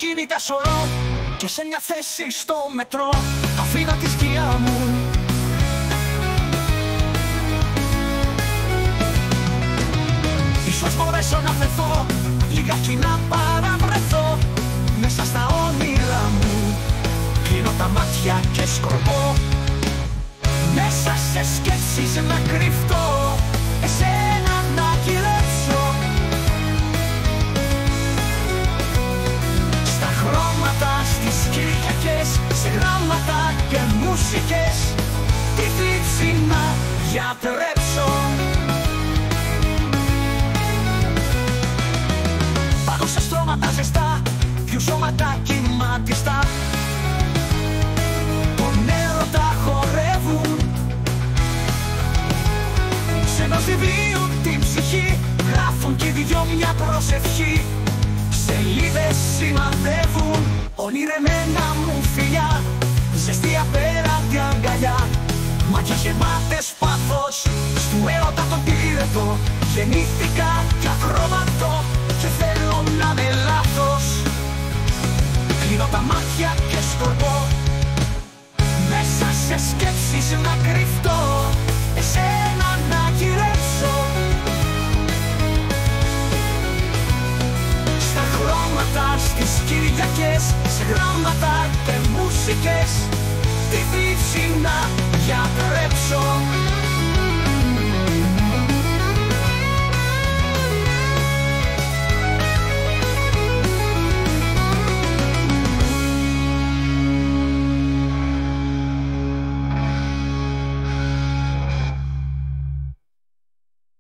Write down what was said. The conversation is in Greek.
αυτοκίνητα σωρό και σε μια θέση στο μετρό αφήνω τη σκιά μου. Ίσως μπορέσω να φεθώ, λιγάκι να παραβρεθώ μέσα στα όνειρά μου. Κλείνω τα μάτια και σκορπώ μέσα σε σκέψεις να κρυφτώ, εσένα να κυλέψω. Στα χρώματα, στις Κυριακές, σε γράμματα και μουσικές τη θλίψη να γιατρέψω. Πάνω σε στρώματα ζεστά, δυο σώματα κυματιστά, τον έρωτα χορεύουν. Σε ενός βιβλίου την ψυχή γράφουν κι οι δυο μια προσευχή. Σελίδες σημαδεύουν ονειρεμένα μου φιλιά, ζεστή απέραντη αγκαλιά, μάτια γεμάτες πάθος, στου έρωτα τον πύρετο. Γεννήθηκα κι ακρόματο και θέλω να με λάθος. Κλείνω τα μάτια και σκορπώ μέσα σε σκέψεις να κρυφτώ, εσένα να κυλέψω. Στα χρώματα, στις Κυριακές, σε γράμματα και μουσικές τη θλίψη να γιατρέψω.